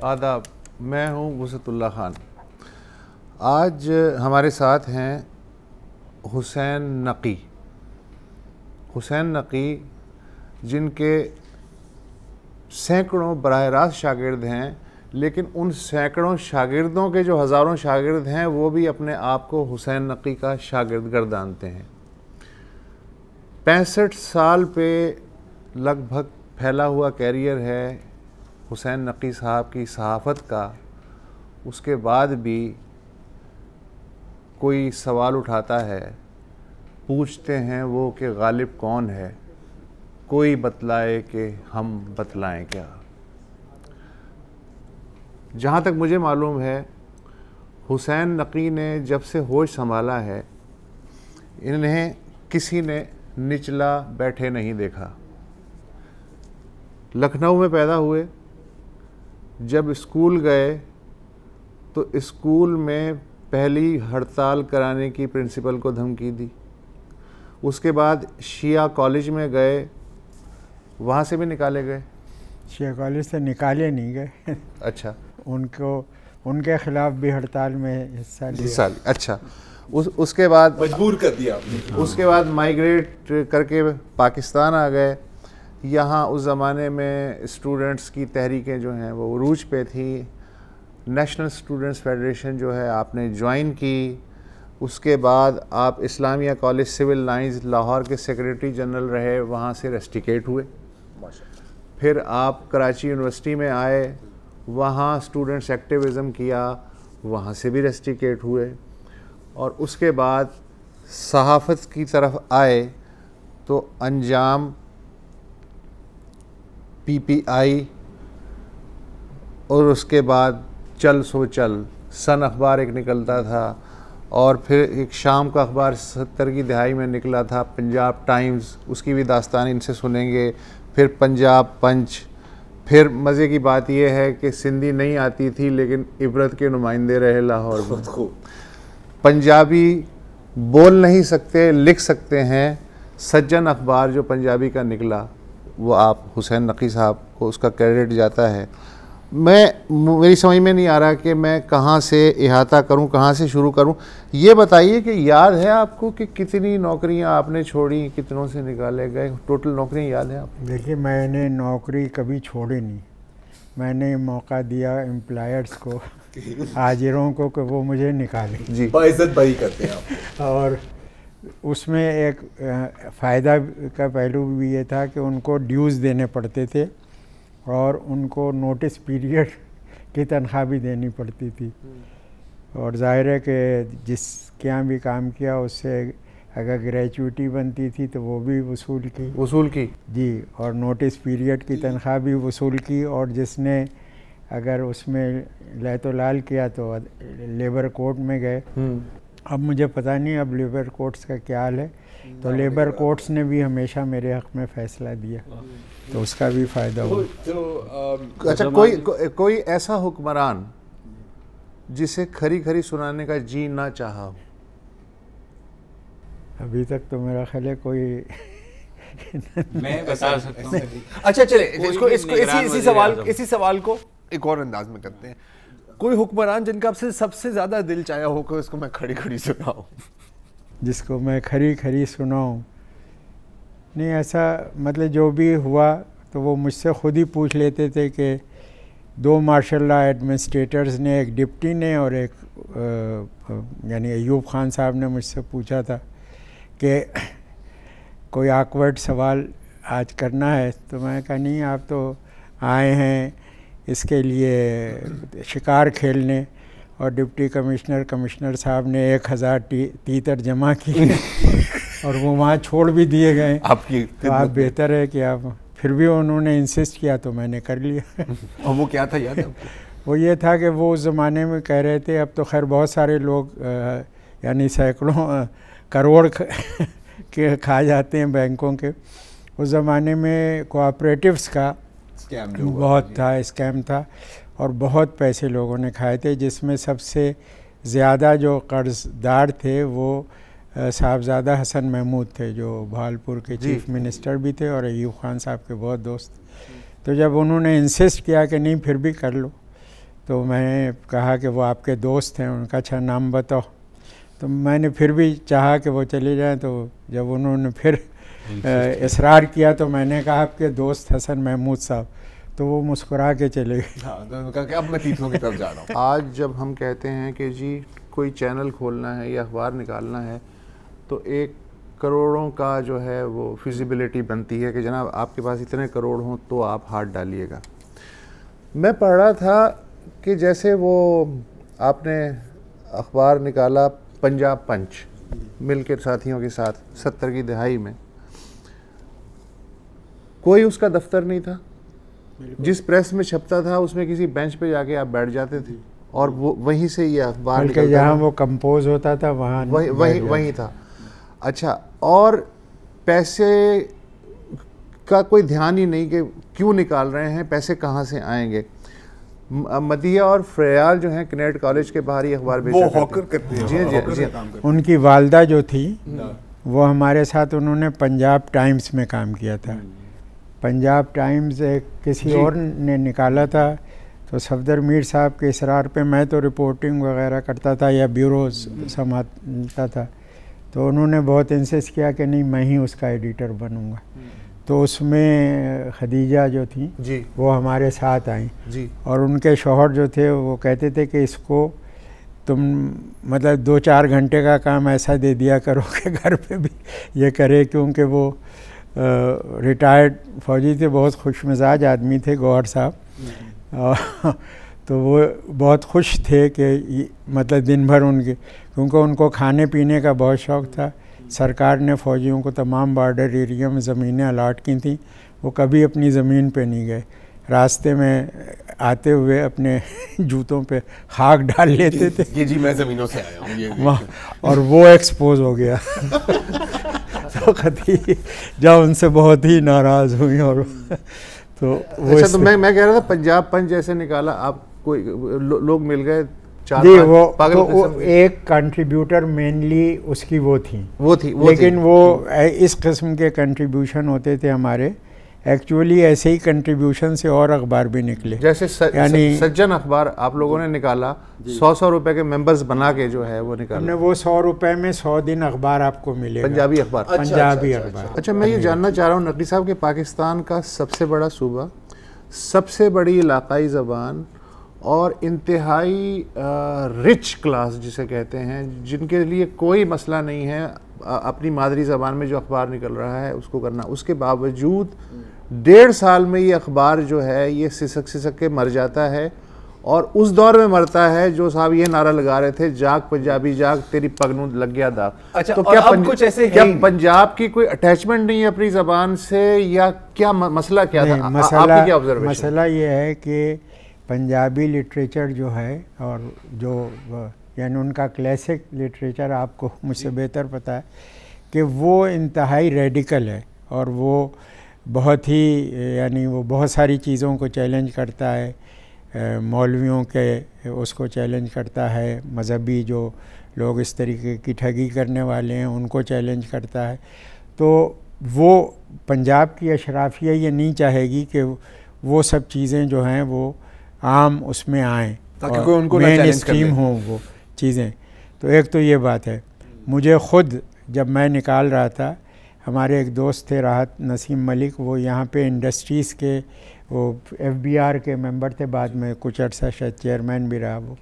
आदाब, मैं हूँ वसतुल्लाह खान। आज हमारे साथ हैं हुसैन नकी। हुसैन नकी जिनके सैकड़ों बराह रास्त शागिर्द हैं, लेकिन उन सैकड़ों शागिर्दों के जो हज़ारों शागिर्द हैं वो भी अपने आप को हुसैन नकी का शागिर्द गर्दानते हैं। 65 साल पे लगभग फैला हुआ कैरियर है हुसैन नकी साहब की सहाफ़त का। उसके बाद भी कोई सवाल उठाता है, पूछते हैं वो कि गालिब कौन है, कोई बतलाए कि हम बतलाएं क्या। जहाँ तक मुझे मालूम है, हुसैन नकी ने जब से होश संभाला है, इन्हें किसी ने निचला बैठे नहीं देखा। लखनऊ में पैदा हुए, जब स्कूल गए तो स्कूल में पहली हड़ताल कराने की प्रिंसिपल को धमकी दी। उसके बाद शिया कॉलेज में गए, वहाँ से भी निकाले गए। शिया कॉलेज से निकाले नहीं गए। अच्छा, उनके खिलाफ भी हड़ताल में हिस्सा लिया। अच्छा, उसके बाद मजबूर कर दिया आपने। उसके बाद माइग्रेट करके पाकिस्तान आ गए। यहाँ उस ज़माने में स्टूडेंट्स की तहरीकें जो हैं वो उरूज पे थी। नेशनल स्टूडेंट्स फेडरेशन जो है आपने ज्वाइन की। उसके बाद आप Islamia College Civil Lines Lahore के सेक्रेटरी जनरल रहे, वहाँ से रस्टिकेट हुए। फिर आप कराची यूनिवर्सिटी में आए, वहाँ स्टूडेंट्स एक्टिविज़म किया, वहाँ से भी रस्टिकेट हुए। और उसके बाद सहाफ़त की तरफ आए तो अंजाम, PPI और उसके बाद चल सो चल, सन अखबार एक निकलता था, और फिर एक शाम का अखबार 70 की दहाई में निकला था, पंजाब टाइम्स, उसकी भी दास्तान इनसे सुनेंगे। फिर पंजाब पंच। फिर मज़े की बात यह है कि सिंधी नहीं आती थी लेकिन इबरत के नुमाइंदे रहे लाहौर में। पंजाबी बोल नहीं सकते, लिख सकते हैं। सज्जन अखबार जो पंजाबी का निकला, वो आप हुसैन नकी साहब को उसका क्रेडिट जाता है। मेरी समझ में नहीं आ रहा कि मैं कहाँ से इहाता करूँ, कहाँ से शुरू करूँ। ये बताइए कि याद है आपको कि कितनी नौकरियाँ आपने छोड़ी, कितनों से निकाले गए? टोटल नौकरियाँ याद है आपको? देखिए, मैंने नौकरी कभी छोड़ी नहीं। मैंने मौका दिया एम्प्लॉयर्स को, हाजिरों को, कि वो मुझे निकालें। जी, बाइज्जत बरी करते हैं आप। और उसमें एक फ़ायदा का पहलू भी ये था कि उनको ड्यूज़ देने पड़ते थे और उनको नोटिस पीरियड की तनख्वाह भी देनी पड़ती थी। और ज़ाहिर है कि जिसके यहाँ भी काम किया उससे अगर ग्रेचुइटी बनती थी तो वो भी वसूल की जी, और नोटिस पीरियड की तनख्वाह भी वसूल की। और जिसने अगर उसमें लहतो लाल किया तो लेबर कोर्ट में गए। अब मुझे पता नहीं अब लेबर कोर्ट्स का क्या हाल है, तो लेबर कोर्ट्स ने भी हमेशा मेरे हक़ में फ़ैसला दिया, तो उसका भी फ़ायदा हुआ। अच्छा, कोई ऐसा हुक्मरान जिसे खरी खरी सुनाने का जी ना चाहा हो? अभी तक तो मेरा ख्याल है कोई मैं बता सकता हूँ। अच्छा, चले इसी सवाल को एक और अंदाज में करते हैं। कोई हुक्मरान जिनका आपसे सबसे ज़्यादा दिल चाहा हो कि इसको मैं खड़ी खड़ी सुनाऊँ? जिसको मैं खरी खरी सुनाऊँ? नहीं, ऐसा मतलब जो भी हुआ तो वो मुझसे ख़ुद ही पूछ लेते थे कि 2 मार्शल लॉ एडमिनिस्ट्रेटर्स ने, एक डिप्टी ने और एक यानी अयूब ख़ान साहब ने मुझसे पूछा था कि कोई ऑकवर्ड सवाल आज करना है। तो मैं कहा नहीं, आप तो आए हैं इसके लिए शिकार खेलने। और डिप्टी कमिश्नर साहब ने 1000 तीतर जमा किए और वो वहाँ छोड़ भी दिए गए आपकी। तो आप बेहतर है कि आप, फिर भी उन्होंने इंसिस्ट किया तो मैंने कर लिया। और वो क्या था याद है? वो ये था कि वो उस ज़माने में कह रहे थे, अब तो खैर बहुत सारे लोग यानी सैकड़ों करोड़ के खा जाते हैं बैंकों के। उस ज़माने में कोऑपरेटिव्स का बहुत था, स्कैम था, और बहुत पैसे लोगों ने खाए थे, जिसमें सबसे ज़्यादा जो कर्जदार थे वो साहबजादा हसन महमूद थे, जो भावलपुर के चीफ मिनिस्टर भी थे और अयूब ख़ान साहब के बहुत दोस्त। तो जब उन्होंने इंसिस्ट किया कि नहीं फिर भी कर लो, तो मैंने कहा कि वो आपके दोस्त हैं, उनका अच्छा नाम बताओ। तो मैंने फिर भी चाहा कि वो चले जाएं, तो जब उन्होंने फिर इसरार किया तो मैंने कहा आपके दोस्त हसन महमूद साहब, तो वो मुस्कुरा के चले गए। हाँ, तो उन्होंने कहा कि अब मैं तीर्थों की तरफ जा रहा हूँ। आज जब हम कहते हैं कि जी कोई चैनल खोलना है या अखबार निकालना है, तो 1 करोड़ों का जो है वो फिजिबिलिटी बनती है कि जनाब आपके पास इतने करोड़ हों तो आप हाथ डालिएगा। मैं पढ़ रहा था कि जैसे वो आपने अखबार निकाला पंजाब पंच मिल के साथियों के साथ 70 की दहाई में, कोई उसका दफ्तर नहीं था, जिस प्रेस में छपता था उसमें किसी बेंच पे जाके आप बैठ जाते थे और वो वहीं से ये अखबार बल्कि जहाँ वो कंपोज होता था वहाँ वही था। अच्छा, और पैसे का कोई ध्यान ही नहीं कि क्यों निकाल रहे हैं, पैसे कहाँ से आएंगे। मदिया और फ्रयाल जो हैं कैनेट कॉलेज के बाहर ही अखबार बेचा करते हैं। जी। उनकी वालदा जो थी वो हमारे साथ, उन्होंने पंजाब टाइम्स में काम किया था। पंजाब टाइम्स एक किसी और ने निकाला था, तो सफदर मीर साहब के इसरार पे मैं तो रिपोर्टिंग वगैरह करता था या ब्यूरो संभालता था, तो उन्होंने बहुत इंसिस्ट किया कि नहीं मैं ही उसका एडिटर बनूंगा। तो उसमें खदीजा जो थी जी, वो हमारे साथ आई जी, और उनके शौहर जो थे वो कहते थे कि इसको तुम मतलब 2-4 घंटे का काम ऐसा दे दिया करो कि घर पे भी ये करे, क्योंकि वो रिटायर्ड फौजी थे, बहुत खुश मिजाज आदमी थे गौहर साहब। तो वो बहुत खुश थे कि मतलब दिन भर उनके, क्योंकि उनको खाने पीने का बहुत शौक़ था। सरकार ने फ़ौजियों को तमाम बॉर्डर एरिया में ज़मीनें अलाट की थी, वो कभी अपनी ज़मीन पे नहीं गए, रास्ते में आते हुए अपने जूतों पे खाक डाल लेते थे ये जी मैं ज़मीनों से आया हूँ ये वहाँ, और वो एक्सपोज हो गया। तो खदीजा उनसे बहुत ही नाराज़ हुई। और तो वो अच्छा, तो मैं कह रहा था पंजाब पंच जैसे निकाला, आप कोई लोग मिल गए जी, वो एक कंट्रीब्यूटर मेनली उसकी वो थी, लेकिन वो इस किस्म के कंट्रीब्यूशन होते थे हमारे। एक्चुअली ऐसे ही कंट्रीब्यूशन से और अखबार भी निकले, जैसे यानी सज्जन अखबार आप लोगों ने निकाला, 100 रुपए के मेंबर्स बना के जो है वो निकाला। हमने वो 100 रुपए में 100 दिन अखबार आपको मिलेगा, पंजाबी अखबार। पंजाबी अखबार। अच्छा, मैं ये जानना चाह रहा हूँ नकवी साहब कि पाकिस्तान का सबसे बड़ा सूबा, सबसे बड़ी इलाकाई ज़बान और इंतहाई रिच क्लास जिसे कहते हैं, जिनके लिए कोई मसला नहीं है अपनी मादरी ज़बान में जो अखबार निकल रहा है उसको करना, उसके बावजूद 1.5 साल में ये अखबार जो है ये सिसक के मर जाता है। और उस दौर में मरता है जो साहब ये नारा लगा रहे थे, जाग पंजाबी जाग तेरी पगनूं लग गया दाग। अच्छा, तो क्या पंजाब की कोई अटैचमेंट नहीं है अपनी ज़बान से, या क्या मसला क्या था? आपकी क्या ऑब्जर्वेशन? मसला ये है कि पंजाबी लिटरेचर जो है, और जो यानी उनका क्लासिक लिटरेचर, आपको मुझसे बेहतर पता है कि वो इंतहाई रेडिकल है, और वो बहुत ही यानी वो बहुत सारी चीज़ों को चैलेंज करता है, मौलवियों के उसको चैलेंज करता है, मज़हबी जो लोग इस तरीके की ठगी करने वाले हैं उनको चैलेंज करता है। तो वो पंजाब की अशराफिया ये नहीं चाहेगी कि वो सब चीज़ें जो हैं वो आम उसमें आएँ ताकि कोई उनको मेन स्ट्रीम हों वो चीज़ें। तो एक तो ये बात है। मुझे ख़ुद जब मैं निकाल रहा था, हमारे एक दोस्त थे राहत नसीम मलिक, वो यहाँ पे इंडस्ट्रीज़ के वो FBR के मेंबर थे, बाद में कुछ अर्सा शायद चेयरमैन भी रहा वो।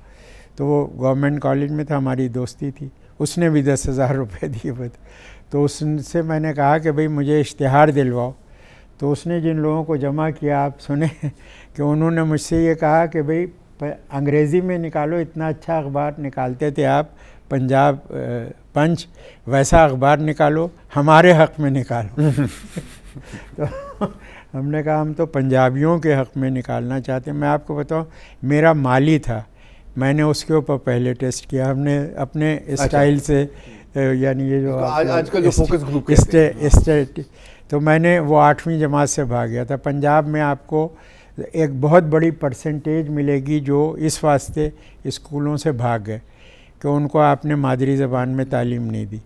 तो वो गवर्नमेंट कॉलेज में था, हमारी दोस्ती थी, उसने भी 10,000 रुपये दिए थे। तो उससे मैंने कहा कि भाई मुझे इश्तिहार दिलवाओ। तो उसने जिन लोगों को जमा किया आप सुने कि उन्होंने मुझसे ये कहा कि भाई अंग्रेज़ी में निकालो, इतना अच्छा अखबार निकालते थे आप पंजाब पंच, वैसा अखबार निकालो, हमारे हक़ में निकालो। तो हमने कहा हम तो पंजाबियों के हक़ में निकालना चाहते हैं। मैं आपको बताऊं, मेरा माली था, मैंने उसके ऊपर पहले टेस्ट किया, हमने अपने स्टाइल से, यानी ये जो आजकल जो फोकस ग्रुप स्टेट, तो मैंने वो 8वीं जमात से भाग गया था। पंजाब में आपको एक बहुत बड़ी परसेंटेज मिलेगी जो इस वास्ते स्कूलों से भाग गए कि उनको आपने मादरी ज़बान में तालीम नहीं दी,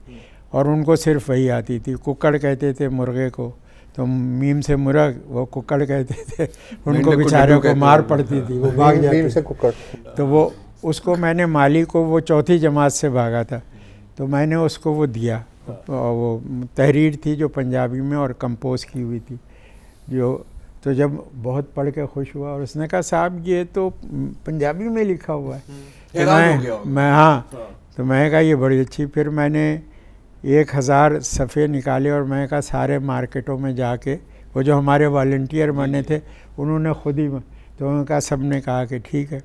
और उनको सिर्फ वही आती थी। कुक्कड़ कहते थे मुर्गे को, तो मीम से मुर्ग वो कुक्कड़ कहते थे, उनको बेचारे को मार पड़ती थी, वो भाग जाते से कुक्कड़। तो वो उसको मैंने माली को, वो चौथी जमात से भागा था, तो मैंने उसको वो दिया, और वो तहरीर थी जो पंजाबी में और कंपोज की हुई थी जो, तो जब बहुत पढ़ के खुश हुआ और उसने कहा साहब ये तो पंजाबी में लिखा हुआ है, तो मैं हाँ, तो मैं कहा ये बड़ी अच्छी। फिर मैंने 1000 सफ़े निकाले और मैं कहा सारे मार्केटों में जाके, वो जो हमारे वॉलंटियर बने थे उन्होंने खुद ही, तो उन्होंने कहा, सब ने कहा कि ठीक है।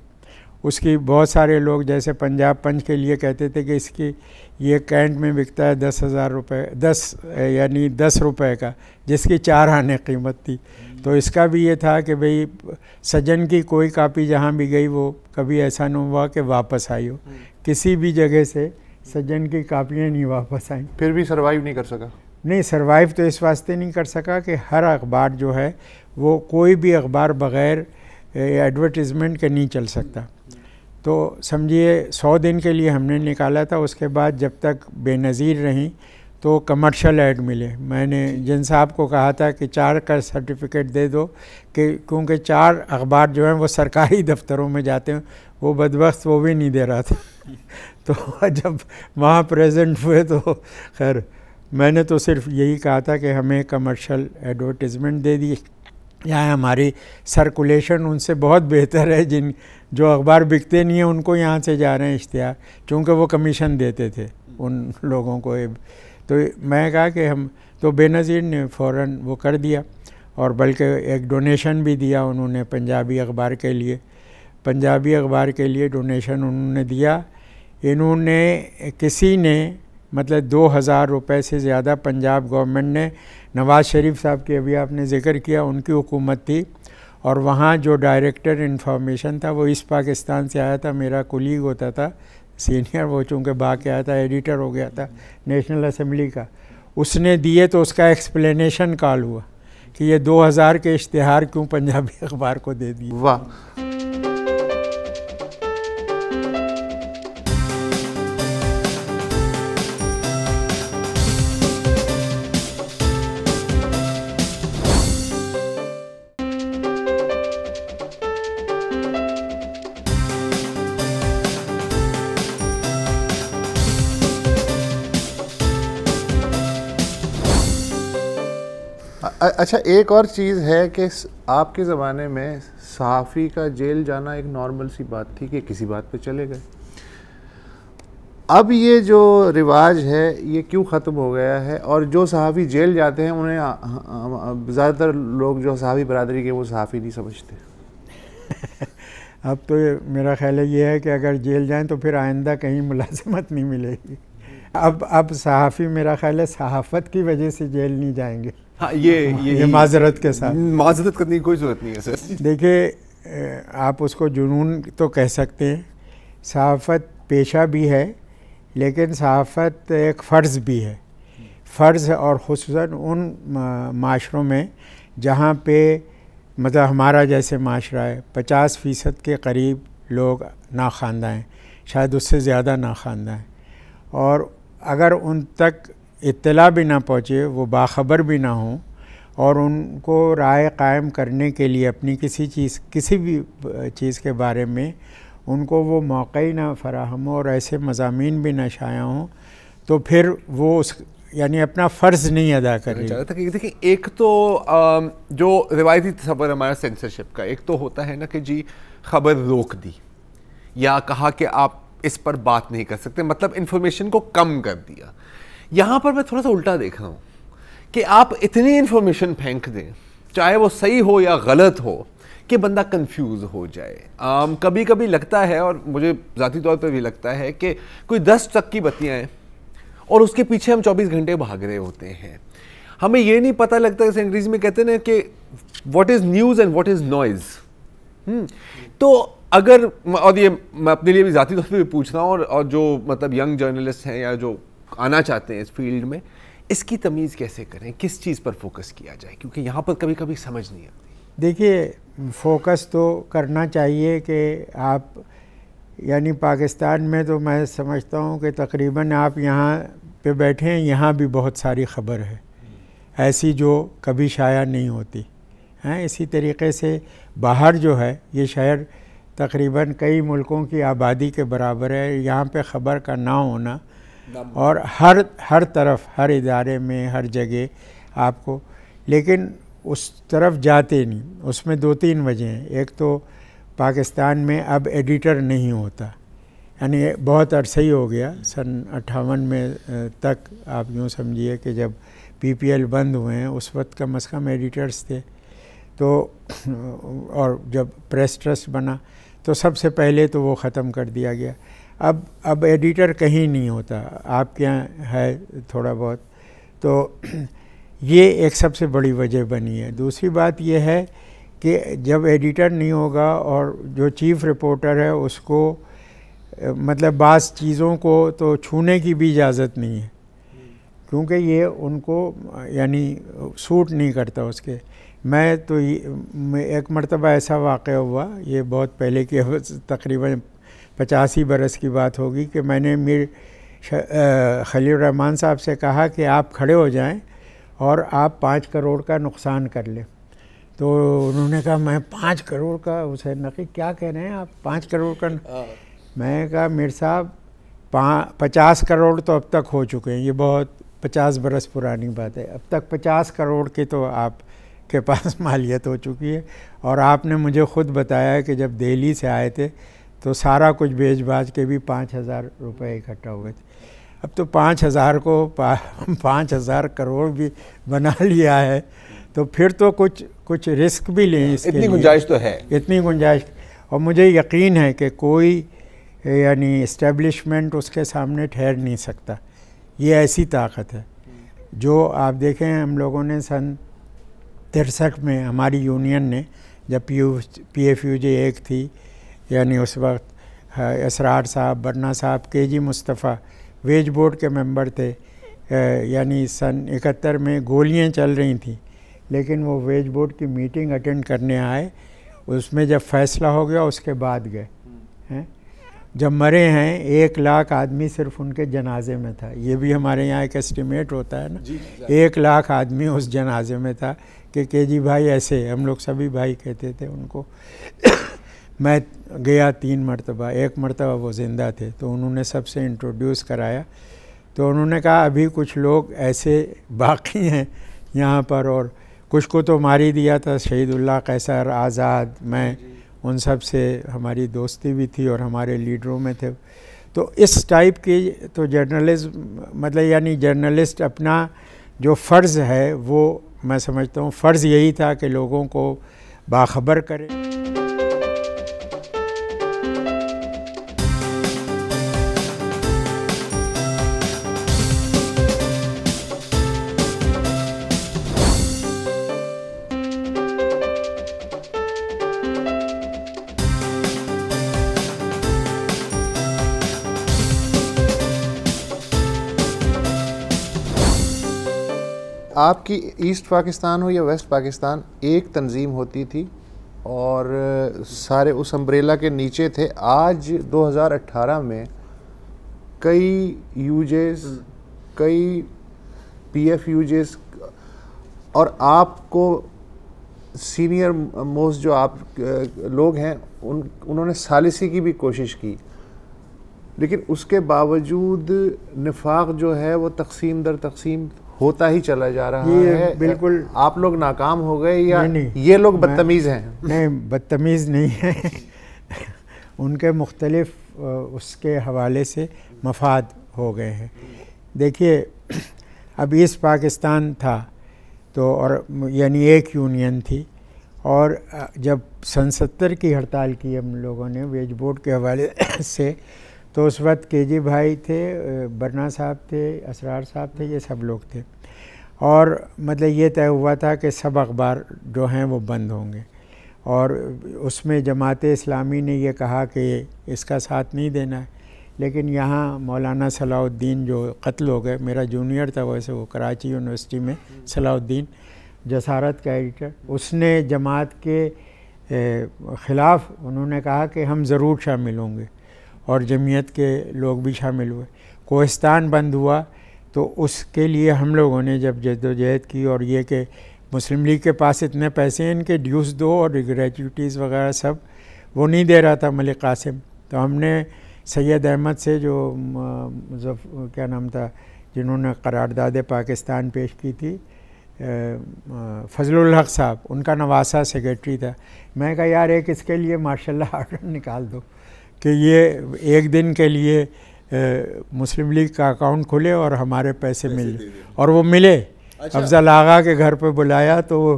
उसकी बहुत सारे लोग जैसे पंजाब पंच के लिए कहते थे कि इसकी ये कैंट में बिकता है 10,000 रुपये, 10 रुपये का, जिसकी 4 आने कीमत थी। तो इसका भी ये था कि भाई सजन की कोई कापी जहाँ भी गई वो कभी ऐसा नहीं हुआ कि वापस आई हो, किसी भी जगह से सज्जन की कापियाँ नहीं वापस आई। फिर भी सरवाइव नहीं कर सका? नहीं, सरवाइव तो इस वास्ते नहीं कर सका कि हर अखबार जो है वो, कोई भी अखबार बग़ैर एडवर्टिज़मेंट के नहीं चल सकता। तो समझिए 100 दिन के लिए हमने निकाला था, उसके बाद जब तक बेनज़ीर रहीं तो कमर्शियल ऐड मिले। मैंने जिन साहब को कहा था कि 4 का सर्टिफिकेट दे दो, कि क्योंकि 4 अखबार जो हैं वो सरकारी दफ्तरों में जाते हैं, वो बदबख्त वो भी नहीं दे रहा था। तो जब वहाँ प्रेजेंट हुए तो खैर मैंने तो सिर्फ यही कहा था कि हमें कमर्शियल एडवर्टिज़मेंट दे दी, यहाँ हमारी सर्कुलेशन उनसे बहुत बेहतर है, जिन जो अखबार बिकते नहीं हैं उनको यहाँ से जा रहे हैं इश्तिहार, चूँकि वो कमीशन देते थे उन लोगों को। तो मैं कहा कि हम, तो बेनज़ीर ने फ़ौरन वो कर दिया, और बल्कि एक डोनेशन भी दिया उन्होंने पंजाबी अखबार के लिए, पंजाबी अखबार के लिए डोनेशन उन्होंने दिया। इन्होंने, किसी ने मतलब 2000 रुपये से ज़्यादा पंजाब गवर्नमेंट ने, नवाज़ शरीफ साहब की अभी आपने ज़िक्र किया, उनकी हुकूमत थी, और वहाँ जो डायरेक्टर इंफॉर्मेशन था वो ईस्ट पाकिस्तान से आया था, मेरा कुलीग होता था सीनियर, वो चूँकि भाग के आया था, एडिटर हो गया था नेशनल असेंबली का, उसने दिए। तो उसका एक्सप्लेनेशन कॉल हुआ कि ये 2000 के इश्तिहार क्यों पंजाबी अखबार को दे दिए। वाह। अच्छा, एक और चीज़ है कि आपके ज़माने में सहाफ़ी का जेल जाना एक नॉर्मल सी बात थी कि किसी बात पे चले गए। अब ये जो रिवाज है ये क्यों ख़त्म हो गया है, और जो सहाफ़ी जेल जाते हैं उन्हें ज़्यादातर लोग जो सहाफ़ी बरादरी के वो सहाफ़ी नहीं समझते। अब तो मेरा ख्याल ये है कि अगर जेल जाएं तो फिर आइंदा कहीं मुलाज़मत नहीं मिलेगी। अब सहाफ़ी मेरा ख्याल है सहाफ़त की वजह से जेल नहीं जाएंगे। हाँ, ये माजरत के साथ, माजरत करने की कोई ज़रूरत नहीं है सर। देखिए, आप उसको जुनून तो कह सकते हैं, सहाफ़त पेशा भी है, लेकिन सहाफ़त एक फ़र्ज़ भी है। फ़र्ज़ और ख़ुसूसन उन माशरों में जहाँ पे मतलब हमारा जैसे माशरा है, 50% के करीब लोग नाख़्वानदा हैं, शायद उससे ज़्यादा नाख़्वानदा हैं, और अगर उन तक इत्तला भी ना पहुँचे, वो बाखबर भी ना हों, और उनको राय कायम करने के लिए अपनी किसी भी चीज़ के बारे में उनको वो मौक़ा ही ना फ़राहम हो और ऐसे मज़ामीन भी ना शाया हों, तो फिर वो उस यानी अपना फ़र्ज़ नहीं अदा कर रही। था कि देखिए, एक तो जो रिवायती तस्वर हमारा सेंसरशिप का, एक तो होता है ना कि जी ख़बर रोक दी या कहा कि आप इस पर बात नहीं कर सकते, मतलब इन्फॉर्मेशन को कम कर दिया। यहाँ पर मैं थोड़ा सा उल्टा देख रहा हूँ कि आप इतनी इन्फॉर्मेशन फेंक दें, चाहे वो सही हो या गलत हो, कि बंदा कंफ्यूज हो जाए। कभी कभी लगता है, और मुझे ज़ाती तौर पर भी लगता है, कि कोई 10 ट्रक की बत्तियाँ हैं और उसके पीछे हम 24 घंटे भाग रहे होते हैं। हमें ये नहीं पता लगता, जैसे अंग्रेजी में कहते हैं ना कि what is news and what is noise. तो अगर, और ये मैं अपने लिए भी ज़ाती तौर पर भी पूछ रहा हूँ, और जो मतलब यंग जर्नलिस्ट हैं या जो आना चाहते हैं इस फील्ड में, इसकी तमीज़ कैसे करें, किस चीज़ पर फोकस किया जाए, क्योंकि यहाँ पर कभी कभी समझ नहीं आती। देखिए, फोकस तो करना चाहिए कि आप, यानी पाकिस्तान में तो मैं समझता हूँ कि तकरीबन आप यहाँ पे बैठे हैं, यहाँ भी बहुत सारी ख़बर है। ऐसी जो कभी शाया नहीं होती हैं। इसी तरीके से बाहर जो है ये शहर तकरीबन कई मुल्कों की आबादी के बराबर है। यहाँ पे ख़बर का ना होना और हर तरफ, हर इदारे में, हर जगह आपको, लेकिन उस तरफ जाते नहीं। उसमें 2-3 वजह हैं। एक तो पाकिस्तान में अब एडिटर नहीं होता, यानी बहुत अरसा ही हो गया, सन 58 में तक आप यूँ समझिए कि जब PPL बंद हुए हैं उस वक्त कम से कम एडिटर्स थे। तो और जब प्रेस ट्रस्ट बना तो सबसे पहले तो वो ख़त्म कर दिया गया। अब एडिटर कहीं नहीं होता, आपके यहाँ है थोड़ा बहुत। तो ये एक सबसे बड़ी वजह बनी है। दूसरी बात ये है कि जब एडिटर नहीं होगा और जो चीफ़ रिपोर्टर है उसको मतलब बाज़ चीज़ों को तो छूने की भी इजाज़त नहीं है, क्योंकि ये उनको यानी सूट नहीं करता उसके। मैं तो एक मरतबा ऐसा वाक़या हुआ, ये बहुत पहले की तकरीबन 85 बरस की बात होगी, कि मैंने मीर खलील रहमान साहब से कहा कि आप खड़े हो जाएं और आप 5 करोड़ का नुकसान कर लें। तो उन्होंने कहा मैं 5 करोड़ का, हुसैन नकी क्या कह रहे हैं आप 5 करोड़ का? मैं कहा मीर साहब 50 करोड़ तो अब तक हो चुके हैं, ये बहुत 50 बरस पुरानी बात है। अब तक 50 करोड़ की तो आपके पास मालियत हो चुकी है, और आपने मुझे ख़ुद बताया कि जब दिल्ली से आए थे तो सारा कुछ बेच बाज के भी 5,000 रुपये इकट्ठा हुए थे। अब तो 5,000 को 5,000 करोड़ भी बना लिया है, तो फिर तो कुछ रिस्क भी लें इसके लिए। इतनी गुंजाइश तो है, इतनी गुंजाइश। और मुझे यकीन है कि कोई यानी इस्टेब्लिशमेंट उसके सामने ठहर नहीं सकता। ये ऐसी ताकत है जो आप देखें, हम लोगों ने सन 63 में हमारी यूनियन ने, जब PFUJ 1 थी, यानी उस वक्त असरार साहब, बरना साहब, KG मुस्तफ़ा वेज बोर्ड के मेंबर थे। यानी सन 71 में गोलियां चल रही थी, लेकिन वो वेज बोर्ड की मीटिंग अटेंड करने आए। उसमें जब फैसला हो गया उसके बाद गए हैं। जब मरे हैं 1 लाख आदमी सिर्फ उनके जनाजे में था। ये भी हमारे यहाँ एक एस्टिमेट होता है ना, 1 लाख आदमी उस जनाजे में था कि KG भाई ऐसे, हम लोग सभी भाई कहते थे उनको। मैं गया 3 मरतबा, 1 मरतबा वो ज़िंदा थे, तो उन्होंने सबसे इंट्रोड्यूस कराया। तो उन्होंने कहा अभी कुछ लोग ऐसे बाकी हैं यहाँ पर, और कुछ को तो मार ही दिया था, शहीदुल्लाह कैसर, आज़ाद, मैं, उन सब से हमारी दोस्ती भी थी और हमारे लीडरों में थे। तो इस टाइप की तो जर्नलिज्म, मतलब यानी जर्नलिस्ट अपना जो फ़र्ज़ है वो, मैं समझता हूँ फ़र्ज़ यही था कि लोगों को बाखबर करे। आपकी ईस्ट पाकिस्तान हो या वेस्ट पाकिस्तान, एक तंजीम होती थी और सारे उस अम्ब्रेला के नीचे थे। आज 2018 में कई यूजेस, कई PFUJs, और आपको सीनियर मोस्ट जो आप लोग हैं उन्होंने सालिसी की भी कोशिश की, लेकिन उसके बावजूद निफाक जो है वो तकसीम दर तकसीम होता ही चला जा रहा है। बिल्कुल आप लोग नाकाम हो गए या नहीं, ये लोग बदतमीज़ हैं? नहीं, बदतमीज़ नहीं है। उनके मुख्तलिफ उसके हवाले से मफाद हो गए हैं। देखिए, अब ईस्ट पाकिस्तान था तो, और यानी एक यूनियन थी, और जब सन 70 की हड़ताल की हम लोगों ने वेज बोर्ड के हवाले से, तो उस वक्त KG भाई थे, बरना साहब थे, असरार साहब थे, ये सब लोग थे। और मतलब ये तय हुआ था कि सब अखबार जो हैं वो बंद होंगे, और उसमें जमात इस्लामी ने ये कहा कि इसका साथ नहीं देना है। लेकिन यहाँ मौलाना सलाउद्दीन जो कत्ल हो गए, मेरा जूनियर था वैसे, वो कराची यूनिवर्सिटी में, सलाउद्दीन जसारत का एडिटर, उसने जमात के ख़िलाफ़ उन्होंने कहा कि हम ज़रूर शामिल होंगे, और जमीयत के लोग भी शामिल हुए। कोहिस्तान बंद हुआ तो उसके लिए हम लोगों ने जब जद्दोजहद की, और ये कि मुस्लिम लीग के पास इतने पैसे हैं, इनके ड्यूज़ दो और ग्रेचुइटीज़ वगैरह सब वो नहीं दे रहा था मलिक कासिम, तो हमने सैयद अहमद से जो क्या नाम था जिन्होंने करारदाद पाकिस्तान पेश की थी, फजलुल हक साहब, उनका नवासा सेक्रेटरी था। मैं कहा यार एक इसके लिए मार्शल आर्डर निकाल दो कि ये एक दिन के लिए मुस्लिम लीग का अकाउंट खुले और हमारे पैसे मिले, और वो मिले। अच्छा। अफजल आगा के घर पे बुलाया तो वो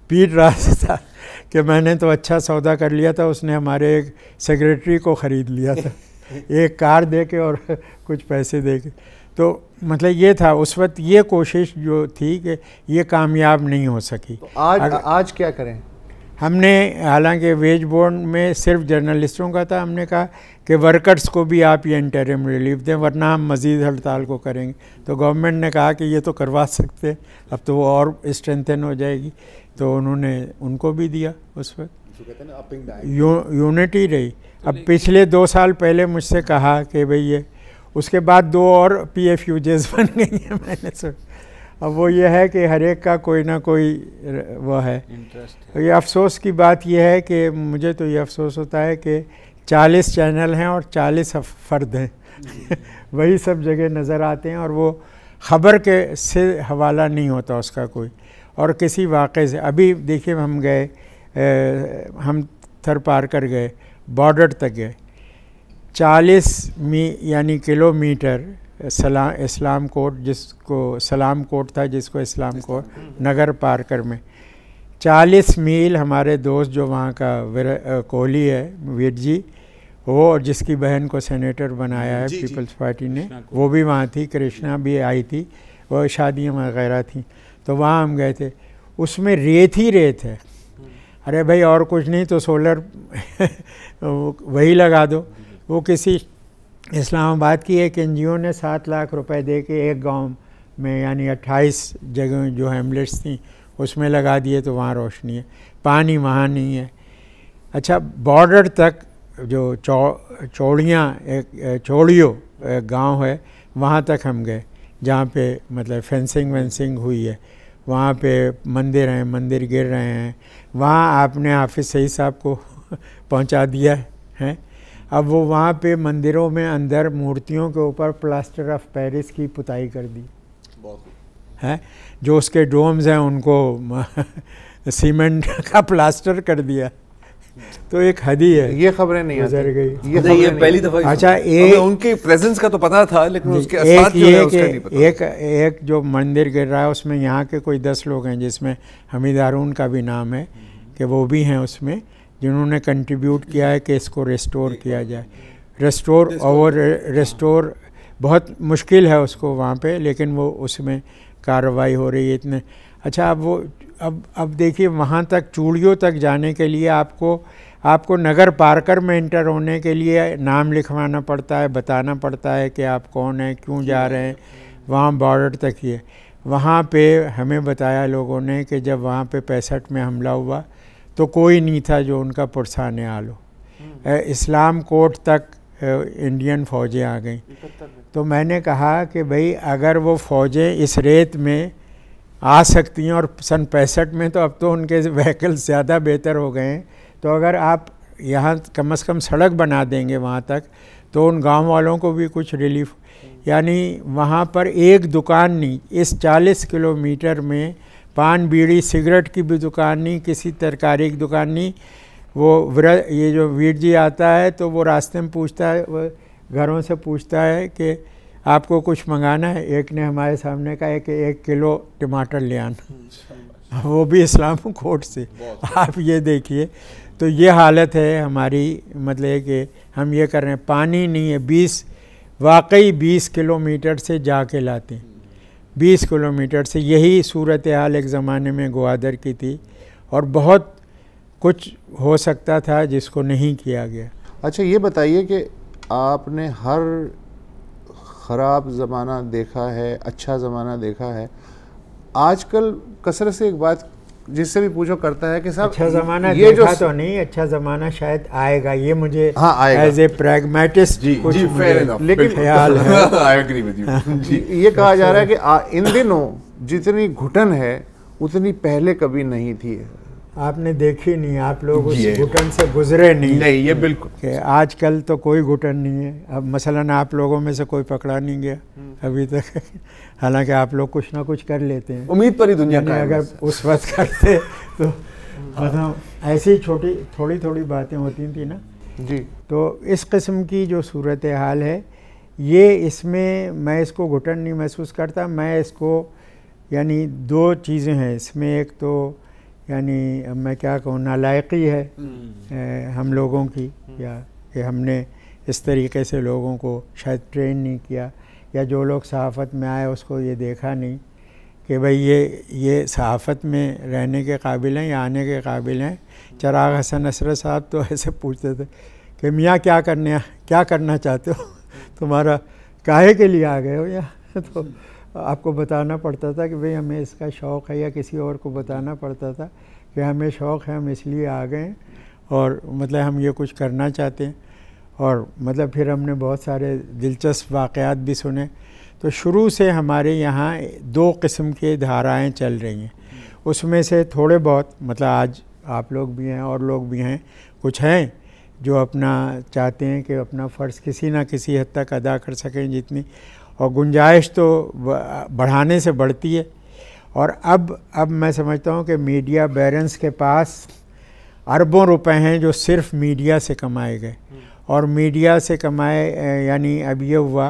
पीट रहा था कि मैंने तो अच्छा सौदा कर लिया था, उसने हमारे एक सेक्रेटरी को ख़रीद लिया था एक कार दे के और कुछ पैसे दे के। तो मतलब ये था उस वक्त, ये कोशिश जो थी कि ये कामयाब नहीं हो सकी। तो आज क्या करें? हमने, हालांकि वेज बोर्ड में सिर्फ जर्नलिस्टों का था, हमने कहा कि वर्कर्स को भी आप ये इंटरिम रिलीफ दें वरना हम मज़ीद हड़ताल को करेंगे। तो गवर्नमेंट ने कहा कि ये तो करवा सकते हैं, अब तो वो और स्ट्रेंथन हो जाएगी, तो उन्होंने उनको भी दिया उस वक्त। यूनिटी रही। अब पिछले 2 साल पहले मुझसे कहा कि भाई ये, उसके बाद 2 और PFUJs बन गई हैं मैंने सुन। अब वो ये है कि हर एक का कोई ना कोई वो है इंटरेस्ट। ये अफसोस की बात ये है कि मुझे तो ये अफसोस होता है कि 40 चैनल हैं और 40 फ़र्द हैं वही सब जगह नज़र आते हैं, और वो ख़बर के से हवाला नहीं होता उसका कोई, और किसी वाक़े से। अभी देखिए हम गए, हम थर पार कर गए, बॉर्डर तक गए, 40 यानी किलोमीटर इस्लाम कोट, जिसको सलाम कोट था, जिसको इस्लाम कोट, नगर पार्कर में 40 मील हमारे दोस्त जो वहाँ का कोहली है वीर जी, वो, और जिसकी बहन को सेनेटर बनाया है पीपल्स पार्टी ने, वो भी वहाँ थी, कृष्णा भी आई थी, वो शादियाँ वगैरह थी, तो वहाँ हम गए थे। उसमें रेत ही रेत है। अरे भाई और कुछ नहीं तो सोलर वही लगा दो। वो किसी इस्लामाबाद की एक NGO ने 7 लाख रुपए दे के एक गांव में, यानी 28 जगह जो हैमलेट्स थी उसमें लगा दिए, तो वहाँ रोशनी है, पानी वहाँ नहीं है। अच्छा, बॉर्डर तक जो चौड़ियो एक गांव है, वहाँ तक हम गए, जहाँ पे मतलब फेंसिंग वेंसिंग हुई है, वहाँ पे मंदिर हैं, मंदिर गिर रहे हैं, वहाँ आपने हाफिज़ सईद साहब को पहुँचा दिया है। अब वो वहाँ पे मंदिरों में अंदर मूर्तियों के ऊपर प्लास्टर ऑफ पेरिस की पुताई कर दी है, जो उसके डोम्स हैं उनको सीमेंट का प्लास्टर कर दिया। तो एक हदी है। ये खबरें नहीं गुजर गई, ये पहली दफा। अच्छा, उनके प्रेजेंस का तो पता था, लेकिन उसके असर जो है उसका नहीं पता। एक जो मंदिर गिर रहा है उसमें यहाँ के कोई 10 लोग हैं, जिसमें हमीद हारून का भी नाम है, कि वो भी हैं उसमें, जिन्होंने कंट्रीब्यूट किया है कि इसको रेस्टोर किया जाए। रेस्टोर बहुत मुश्किल है उसको वहाँ पे, लेकिन वो उसमें कार्रवाई हो रही है इतने। अच्छा, अब वो अब देखिए, वहाँ तक चूड़ियों तक जाने के लिए आपको नगर पार्कर में इंटर होने के लिए नाम लिखवाना पड़ता है, बताना पड़ता है कि आप कौन हैं, क्यों जा रहे हैं। वहाँ बॉर्डर तक ही है। वहाँ पे हमें बताया लोगों ने कि जब वहाँ पे 65 में हमला हुआ तो कोई नहीं था जो उनका पुरसाने आलो। इस्लाम कोर्ट तक इंडियन फ़ौजें आ गईं। तो मैंने कहा कि भाई अगर वो फ़ौजें इस रेत में आ सकती हैं, और सन 65 में तो अब तो उनके व्हीकल्स ज़्यादा बेहतर हो गए हैं, तो अगर आप यहाँ कम से कम सड़क बना देंगे वहाँ तक, तो उन गांव वालों को भी कुछ रिलीफ। यानी वहाँ पर एक दुकान नहीं, इस 40 किलोमीटर में पान बीड़ी सिगरेट की भी दुकान नहीं, किसी तरकारी की दुकान नहीं। वो ये जो वीर जी आता है तो वो रास्ते में पूछता है, वो घरों से पूछता है कि आपको कुछ मंगाना है। एक ने हमारे सामने कहा कि 1 किलो टमाटर ले आना, वो भी इस्लाम कोर्ट से। आप ये देखिए, तो ये हालत है हमारी, मतलब कि हम ये कर रहे हैं, पानी नहीं है। वाकई 20 किलोमीटर से जाके लाते हैं, 20 किलोमीटर से। यही सूरत हाल एक ज़माने में ग्वादर की थी, और बहुत कुछ हो सकता था जिसको नहीं किया गया। अच्छा, ये बताइए कि आपने हर ख़राब ज़माना देखा है, अच्छा ज़माना देखा है। आजकल कसरत से एक बात जिससे भी पूछो करता है कि साहब अच्छा ज़माना ये देखा तो नहीं, अच्छा ज़माना शायद आएगा, ये मुझे हाँ आएगा एज ए प्रैग्मेटिस्ट कुछ लेकिन ख्याल है। I agree with you. ये कहा जा रहा है कि इन दिनों जितनी घुटन है उतनी पहले कभी नहीं थी। आपने देखी नहीं, आप लोग उस घुटन से गुजरे नहीं। नहीं, ये बिल्कुल कि आजकल तो कोई घुटन नहीं है। अब मसलन आप लोगों में से कोई पकड़ा नहीं गया अभी तक, हालांकि आप लोग कुछ ना कुछ कर लेते हैं। उम्मीद पर ही दुनिया का अगर उस वक्त करते तो मतलब ऐसी छोटी थोड़ी थोड़ी बातें होती थी ना जी। तो इस किस्म की जो सूरत हाल है ये, इसमें मैं इसको घुटन नहीं महसूस करता। मैं इसको यानी दो चीज़ें हैं इसमें, एक तो यानी अब मैं क्या कहूँ, नालायकी है हम लोगों की, या कि हमने इस तरीके से लोगों को शायद ट्रेन नहीं किया, या जो लोग सहाफ़त में आए उसको ये देखा नहीं कि भाई ये सहाफ़त में रहने के काबिल हैं या आने के काबिल हैं। चिराग हसन असरद साहब तो ऐसे पूछते थे कि मियाँ क्या करना चाहते हो, तुम्हारा काहे के लिए आ गए हो यहाँ। तो आपको बताना पड़ता था कि भाई हमें इसका शौक़ है, या किसी और को बताना पड़ता था कि हमें शौक़ है, हम इसलिए आ गए और मतलब हम ये कुछ करना चाहते हैं। और मतलब फिर हमने बहुत सारे दिलचस्प वाक़यात भी सुने। तो शुरू से हमारे यहाँ दो किस्म के धाराएं चल रही हैं, उसमें से थोड़े बहुत मतलब आज आप लोग भी हैं और लोग भी हैं, कुछ हैं जो अपना चाहते हैं कि अपना फ़र्ज़ किसी न किसी हद तक अदा कर सकें जितनी, और गुंजाइश तो बढ़ाने से बढ़ती है। और अब मैं समझता हूँ कि मीडिया बैरन्स के पास अरबों रुपए हैं जो सिर्फ मीडिया से कमाए गए, और मीडिया से कमाए यानी अब ये हुआ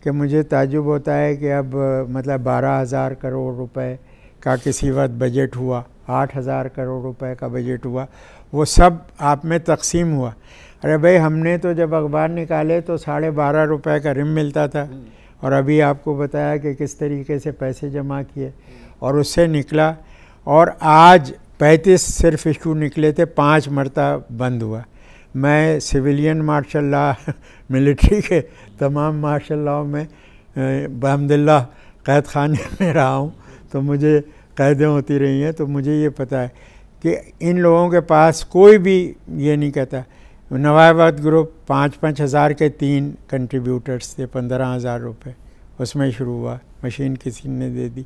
कि मुझे ताज्जुब होता है कि अब मतलब 12,000 करोड़ रुपए का किसी वक्त बजट हुआ, 8,000 करोड़ रुपए का बजट हुआ, वो सब आप में तकसीम हुआ। अरे भाई हमने तो जब अखबार निकाले तो 12.5 रुपए का रिम मिलता था, और अभी आपको बताया कि किस तरीके से पैसे जमा किए और उससे निकला। और आज 35 सिर्फ इशू निकले थे, 5 मरतबा बंद हुआ। मैं सिविलियन मार्शल लॉ मिलिट्री के तमाम मार्शल लॉ में अल्हम्दुलिल्लाह कैद खाने में रहा हूँ, तो मुझे कैदें होती रही हैं, तो मुझे ये पता है कि इन लोगों के पास कोई भी ये नहीं कहता। नवाबाद ग्रुप 5-5 हज़ार के 3 कंट्रीब्यूटर्स थे, 15,000 रुपये उसमें शुरू हुआ, मशीन किसी ने दे दी।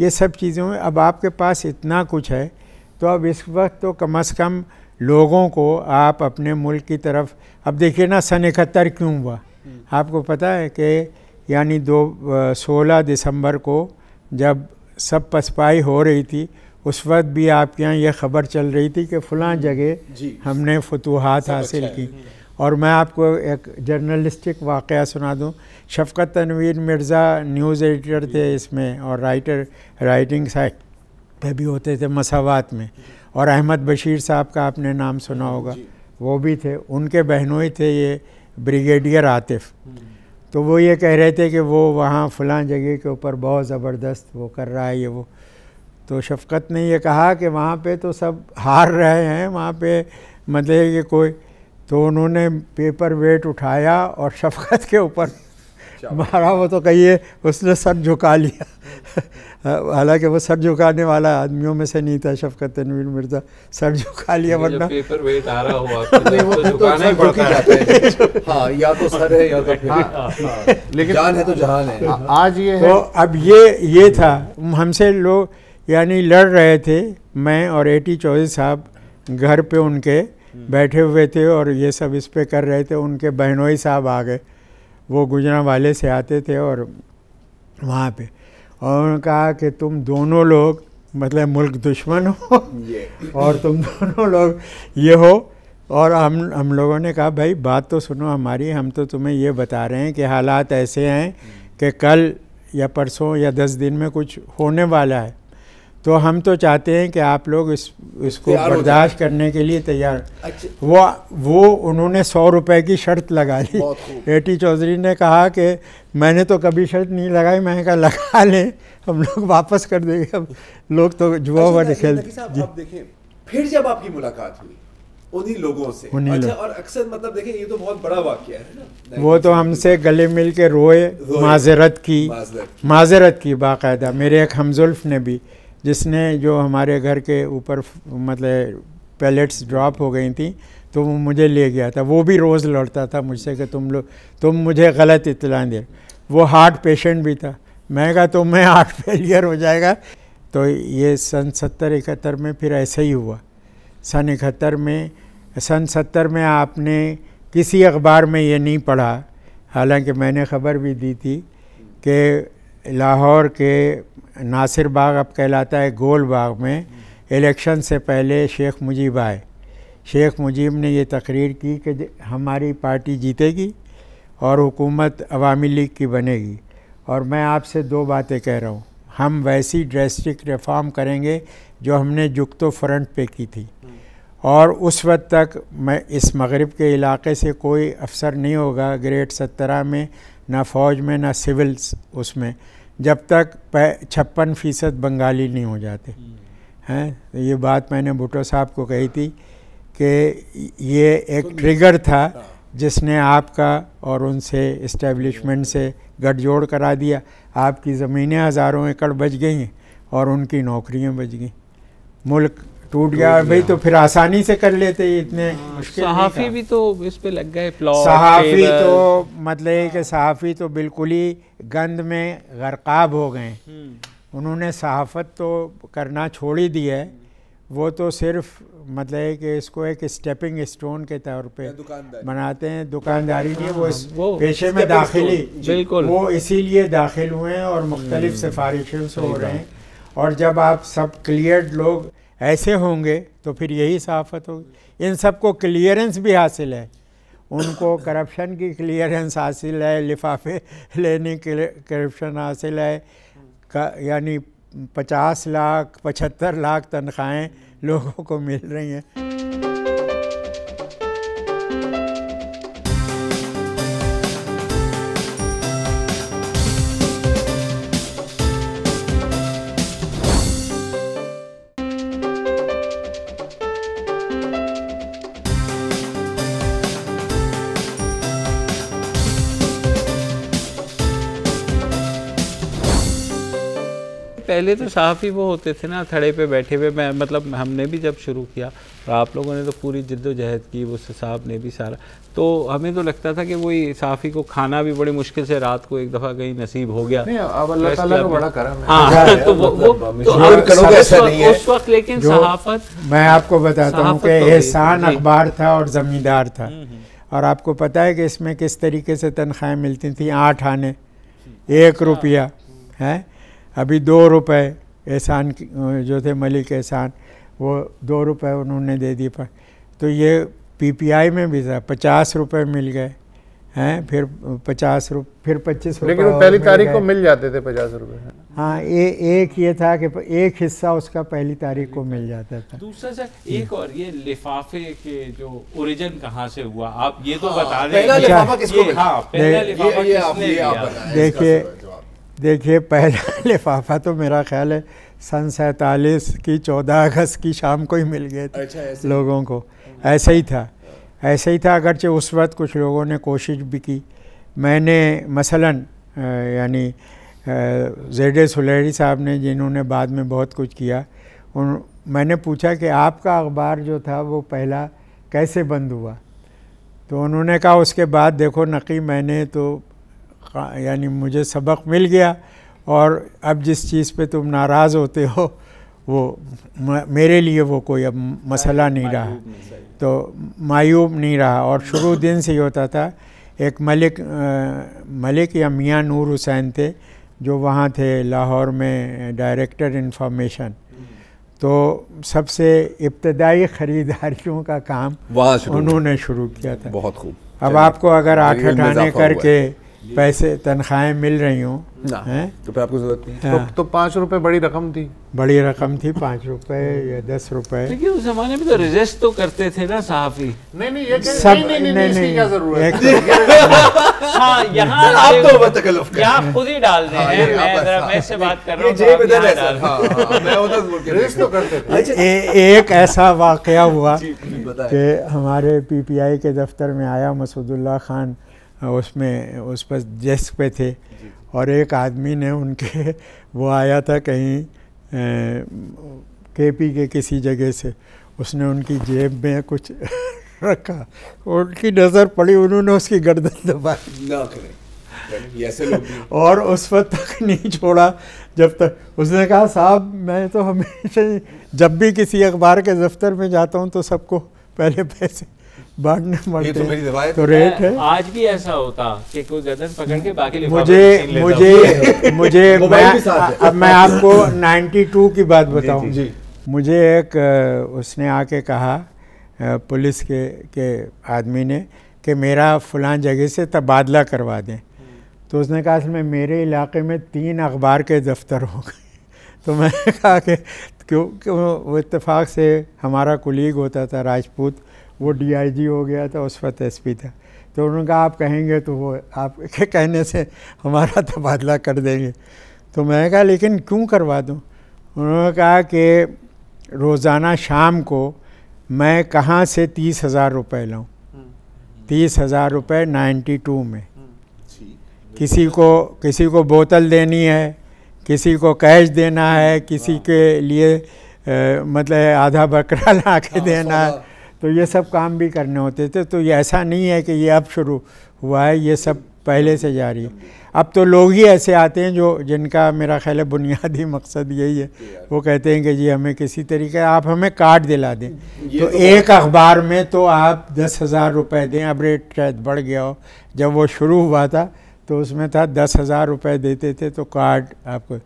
ये सब चीज़ों में अब आपके पास इतना कुछ है, तो अब इस वक्त तो कम से कम लोगों को आप अपने मुल्क की तरफ, अब देखिए ना सन 71 क्यों हुआ, आपको पता है कि यानी 16 दिसंबर को जब सब पसपाई हो रही थी, उस वक्त भी आपके यहाँ ये ख़बर चल रही थी कि फ़लाँ जगह हमने फतूहात हासिल की। और मैं आपको एक जर्नलिस्टिक वाक़या सुना दूँ। शफ़क़त तनवीर मिर्ज़ा न्यूज़ एडिटर थे इसमें, और राइटिंग साइड पे भी होते थे मसावात में, और अहमद बशीर साहब का आपने नाम सुना होगा, वो भी थे, उनके बहनोई थे ये ब्रिगेडियर आतिफ़। तो वो ये कह रहे थे कि वो वहाँ फ़लाँ जगह के ऊपर बहुत ज़बरदस्त वो कर रहा है ये वो। तो शफ़क़त ने ये कहा कि वहाँ पे तो सब हार रहे हैं, वहाँ पे मतलब कि कोई, तो उन्होंने पेपर वेट उठाया और शफ़क़त के ऊपर मारा। वो तो कहिए उसने सर झुका लिया हालांकि वो सर झुकाने वाला आदमियों में से नहीं था शफ़क़त तनवीर मिर्ज़ा, सर झुका लिया, वरना पेपर वेट आ रहा हुआ तो झुकाना ही पड़ता है। हाँ, या तो सर है या तो फिर लेकिन जान है तो जहान है। आज ये है, तो अब ये था, हमसे लोग यानी लड़ रहे थे, मैं और एटी चौधरी साहब घर पे उनके बैठे हुए थे और ये सब इस पे कर रहे थे। उनके बहनोई साहब आ गए, वो गुजरांवाले से आते थे और वहाँ पे, और उन्होंने कहा कि तुम दोनों लोग मतलब मुल्क दुश्मन हो और तुम दोनों लोग ये हो। और हम लोगों ने कहा भाई बात तो सुनो हमारी, हम तो तुम्हें ये बता रहे हैं कि हालात ऐसे हैं कि कल या परसों या 10 दिन में कुछ होने वाला है, तो हम तो चाहते हैं कि आप लोग इसको बर्दाश्त करने के लिए तैयार। वो उन्होंने 100 रुपए की शर्त लगा ली। एटी चौधरी ने कहा कि मैंने तो कभी शर्त नहीं लगाई, मैंने कहा लगा लें, हम लोग वापस कर देंगे। अब लोग तो जुआ हुआ खेलते। आप देखें फिर जब आपकी मुलाकात हुई उन्हीं लोगों से, अच्छा, और अक्सर मतलब देखें ये तो बहुत बड़ा वाकया है ना, वो तो हमसे गले मिल के रोए, माजरत की बाकायदा। मेरे एक हमजुल्फ ने भी जिसने जो हमारे घर के ऊपर मतलब पैलेट्स ड्रॉप हो गई थी, तो वो मुझे ले गया था। वो भी रोज़ लड़ता था मुझसे कि तुम मुझे गलत इत्तला दे। वो हार्ट पेशेंट भी था। मैं कहा तुम्हें हार्ट फेलियर हो जाएगा। तो ये सन 70-71 में फिर ऐसे ही हुआ। सन 70 में आपने किसी अखबार में ये नहीं पढ़ा, हालांकि मैंने ख़बर भी दी थी कि लाहौर के नासिर बाग अब कहलाता है गोल बाग में इलेक्शन से पहले शेख मुजीब आए। शेख मुजीब ने ये तकरीर की कि हमारी पार्टी जीतेगी और हुकूमत अवामी लीग की बनेगी, और मैं आपसे 2 बातें कह रहा हूँ, हम वैसी ड्रेस्टिक रिफॉर्म करेंगे जो हमने जुक्तो फ्रंट पे की थी। और उस वक्त तक मैं इस मगरिब के इलाके से कोई अफसर नहीं होगा ग्रेड 17 में, ना फ़ौज में ना सिविल्स उसमें, जब तक 56% बंगाली नहीं हो जाते हैं। तो ये बात मैंने भुट्टो साहब को कही थी कि ये एक ट्रिगर था जिसने आपका और उनसे इस्टेब्लिशमेंट से गठजोड़ करा दिया। आपकी ज़मीनें हज़ारों एकड़ बच गई हैं और उनकी नौकरियां बच गई, मुल्क टूट गया। भाई तो फिर आसानी से कर लेते, इतने मुश्किल सहाफ़ी भी तो इस पे लग गए, प्लॉट सहाफ़ी तो मतलब कि सहाफ़ी तो बिल्कुल ही गंद में गर्काब हो गए। उन्होंने सहाफ़त तो करना छोड़ ही दिया है। वो तो सिर्फ मतलब कि इसको एक स्टेपिंग स्टोन के तौर पे बनाते हैं। दुकानदारी नहीं, वो पेशे में दाखिली, बिल्कुल वो इसीलिए दाखिल हुए हैं और मुख्तलिफ सिफारिशों से हो रहे हैं। और जब आप सब क्लियर्ड लोग ऐसे होंगे तो फिर यही सहाफ़त होगी। इन सबको क्लियरेंस भी हासिल है, उनको करप्शन की क्लियरेंस हासिल है, लिफाफे लेने की करप्शन हासिल है, यानी 50 लाख 75 लाख तनख्वाहें लोगों को मिल रही हैं। पहले तो सहाफ़ी वो होते थे ना थड़े पे बैठे हुए। मैं मतलब हमने भी जब शुरू किया और आप लोगों ने तो पूरी जिद्दोजहद की, वो साहब ने भी सारा, तो हमें तो लगता था कि वही सहाफ़ी को खाना भी बड़ी मुश्किल से रात को एक दफ़ा कहीं नसीब हो गया। नहीं, अब अल्लाह ताला का बड़ा करम है। हाँ, तो वो उस वक्त लेकिन सहाफ़त, मैं आपको बताता हूँ कि एहसान अखबार था और ज़मींदार था। और आपको पता है कि इसमें किस तरीके से तनख्वाहें मिलती थी? 8 आने 1 रुपया है। अभी 2 रुपए एहसान जो थे मलिक एहसान, वो 2 रुपए उन्होंने दे दिए। पर तो ये पीपीआई में भी था, 50 रुपए मिल गए हैं, फिर 50 रुपये, फिर 25 रुपये, लेकिन वो पहली तारीख को मिल जाते थे 50 रुपये। हाँ, एक ये था कि एक हिस्सा उसका पहली तारीख को मिल जाता था। दूसरा सर एक और ये लिफाफे के जो ओरिजिन कहाँ से हुआ, आप ये तो बता दें। पहला लिफाफा किसको मिला? हाँ, पहला लिफाफा किसने लिया? देखिए पहला लिफाफा तो मेरा ख्याल है सन 47 की 14 अगस्त की शाम को ही मिल गए थे। अच्छा, लोगों को ऐसे ही था। अगरचे उस वक्त कुछ लोगों ने कोशिश भी की। मैंने मसलन यानी ज़ेड सुलेरी साहब ने, जिन्होंने बाद में बहुत कुछ किया, मैंने पूछा कि आपका अखबार जो था वो पहला कैसे बंद हुआ? तो उन्होंने कहा उसके बाद देखो नकी, मैंने तो यानी मुझे सबक मिल गया, और अब जिस चीज़ पे तुम नाराज़ होते हो वो मेरे लिए वो कोई अब मसला नहीं रहा, तो मायूब नहीं रहा। और शुरू दिन से ही होता था। एक मलिक या मियाँ नूर हुसैन थे जो वहाँ थे लाहौर में डायरेक्टर इंफॉर्मेशन, तो सबसे इब्तदाई ख़रीदारियों का काम उन्होंने शुरू किया था। बहुत खूब। अब आपको अगर 8 आने करके पैसे तनख्वाहें मिल रही हों हैं तो फिर आपको जरूरत नहीं। तो 5 रुपए बड़ी रकम थी। 5 रुपए या 10 रुपए। लेकिन उस जमाने में तो रेजिस्ट तो करते थे ना सहाफ़ी। नहीं, ये नहीं, इसकी क्या जरूरत है? हाँ, यहाँ आप तो तकल्लुफ़ कर, यहाँ खुद ही डाल दें। मैं इससे बात कर रहा हूँ। एक ऐसा वाक़या हुआ कि हमारे पीपीआई के दफ्तर में आया मसूदुल्लाह खान, उसमें उस पर डेस्क पे थे, और एक आदमी ने उनके वो आया था कहीं केपी के किसी जगह से, उसने उनकी जेब में कुछ रखा, उनकी नज़र पड़ी, उन्होंने उसकी गर्दन दबाई ना करें, ये ऐसे लोग भी। और उस वक्त तक नहीं छोड़ा जब तक उसने कहा साहब मैं तो हमेशा जब भी किसी अखबार के दफ्तर में जाता हूँ तो सबको पहले पैसे बांटने पड़ते तो मेरी रिवायत तो रेट है। आज भी ऐसा होता कि कोई गर्दन पकड़ के बाकी मुझे अब मैं आपको 92 की बात बताऊं। मुझे एक उसने आके कहा पुलिस के आदमी ने कि मेरा फलां जगह से तबादला करवा दें। तो उसने कहा असल में मेरे इलाके में 3 अखबार के दफ्तर हो गए। तो मैंने कहा कि क्यों वो इत्तेफाक से हमारा कुलीग होता था राजपूत, वो डीआईजी हो गया था, उस वक्त एसपी था। तो उन्होंने कहा आप कहेंगे तो वो आपके कहने से हमारा तबादला कर देंगे। तो मैंने कहा लेकिन क्यों करवा दूं? उन्होंने कहा कि रोज़ाना शाम को मैं कहाँ से 30,000 रुपये लाऊँ? 30,000 रुपये 92 में। किसी को बोतल देनी है, किसी को कैश देना है, किसी के लिए मतलब आधा बकरा ला के देना है, तो ये सब काम भी करने होते थे। तो ये ऐसा नहीं है कि ये अब शुरू हुआ है, ये सब पहले से जारी है। अब तो लोग ही ऐसे आते हैं जिनका मेरा ख्याल है बुनियादी मकसद यही है, वो कहते हैं कि जी हमें किसी तरीके आप हमें कार्ड दिला दें। तो एक अखबार में तो आप 10,000 रुपये दें, अब रेट शायद बढ़ गया हो। जब वो शुरू हुआ था तो उसमें था 10,000 रुपये देते थे तो कार्ड आपको।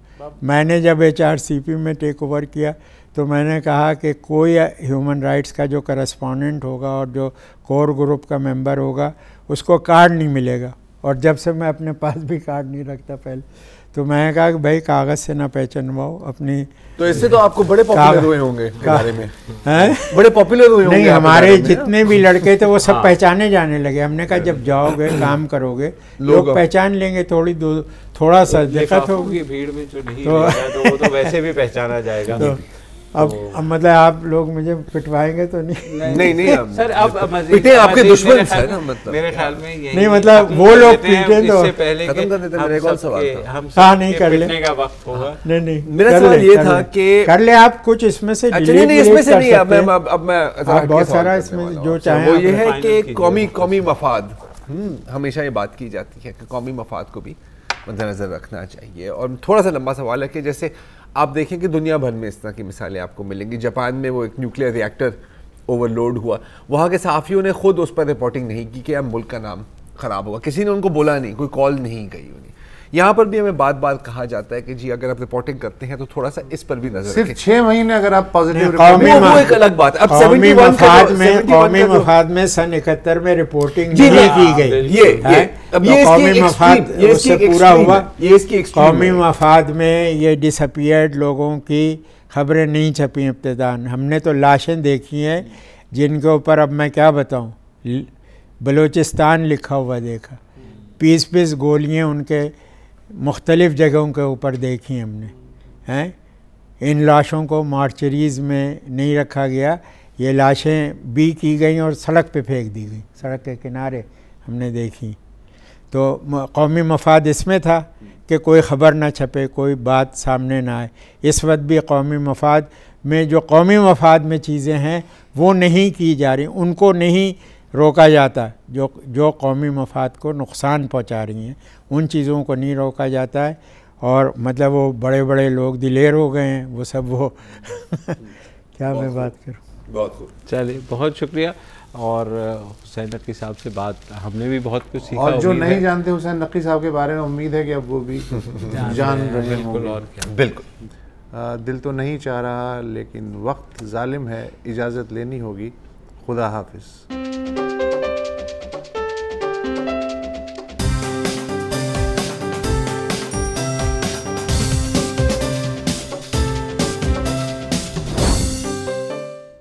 मैंने जब HRCP में टेक ओवर किया तो मैंने कहा कि कोई ह्यूमन राइट्स का जो करस्पॉन्डेंट होगा और जो कोर ग्रुप का मेंबर होगा उसको कार्ड नहीं मिलेगा। और जब से मैं अपने पास भी कार्ड नहीं रखता पहले, तो मैंने कहा कि भाई कागज़ से ना पहचानवाओ अपनी। तो इससे तो आपको बड़े पॉपुलर हुए होंगे इदारे में, हैं? बड़े पॉपुलर हुए होंगे। नहीं, हमारे जितने भी लड़के थे वो सब पहचाने जाने लगे। हमने कहा जब जाओगे काम करोगे लोग पहचान लेंगे। थोड़ा सा देखा तो भीड़ में जो नहीं तो वो तो वैसे भी पहचाना जाएगा। तो अब मतलब आप लोग मुझे पिटवाएंगे तो नहीं सर, अब पिटे आपके दुश्मन सर, मतलब मेरे ख्याल में यही नहीं, मतलब वो लोग पीटे तो इससे पहले खत्म कर देते। मेरा एक और सवाल था, हम नहीं कर ले का वक्त होगा। नहीं मेरा सवाल ये था कि कर ले आप कुछ इसमें से। नहीं इसमें से नहीं, अब मैं बहुत सारा इसमें जो चाहे। वो ये है कि कौमी मफाद, हमेशा ये बात की जाती है कि कौमी मफाद को भी मद्देनजर रखना चाहिए। और थोड़ा सा लंबा सवाल है कि जैसे आप देखें कि दुनिया भर में इस तरह की मिसालें आपको मिलेंगी। जापान में वो एक न्यूक्लियर रिएक्टर ओवरलोड हुआ, वहाँ के सहाफ़ियों ने खुद उस पर रिपोर्टिंग नहीं की कि अब मुल्क का नाम ख़राब होगा, किसी ने उनको बोला नहीं, कोई कॉल नहीं गई उन्हें। यहाँ पर भी हमें बात कहा जाता है कि जी अगर आप रिपोर्टिंग करते हैं तो थोड़ा सा इस पर भी नजर सिर्फ 6 महीने अगर आप पॉजिटिव वो एक अलग बात। अब कौमी मफाद में सन 71 में रिपोर्टिंग नहीं की गई। ये कौमी मफाद उससे पूरा हुआ। कौमी मफाद में ये डिसअपियर्ड लोगों की खबरें नहीं छपी इब्तिदान। हमने तो लाशें देखी हैं जिनके ऊपर अब मैं क्या बताऊँ, बलूचिस्तान लिखा हुआ देखा, 20 गोलियाँ उनके मुख्तलिफ़ जगहों के ऊपर देखी हमने हैं। इन लाशों को मार्चरीज़ में नहीं रखा गया, ये लाशें बी की गई और सड़क पे फेंक दी गई, सड़क के किनारे हमने देखी। तो कौमी मफाद इसमें था कि कोई ख़बर ना छपे, कोई बात सामने ना आए। इस वक्त भी कौमी मफाद में जो कौमी मफाद में चीज़ें हैं वो नहीं की जा रही, उनको नहीं रोका जाता। जो कौमी मफाद को नुकसान पहुंचा रही हैं उन चीज़ों को नहीं रोका जाता है। और मतलब वो बड़े बड़े लोग दिलेर हो गए हैं, वो सब वो क्या मैं बात करूं। बहुत खूब, चलिए बहुत शुक्रिया। और हुसैन नकवी साहब से बात हमने भी बहुत कुछ सीखा। और जो नहीं जानते हुसैन नकवी साहब के बारे में, उम्मीद है कि अब वो भी जान रहे हैं। बिल्कुल, और क्या, बिल्कुल। दिल तो नहीं चाह रहा लेकिन वक्त जालिम है, इजाज़त लेनी होगी। खुदा हाफिज़।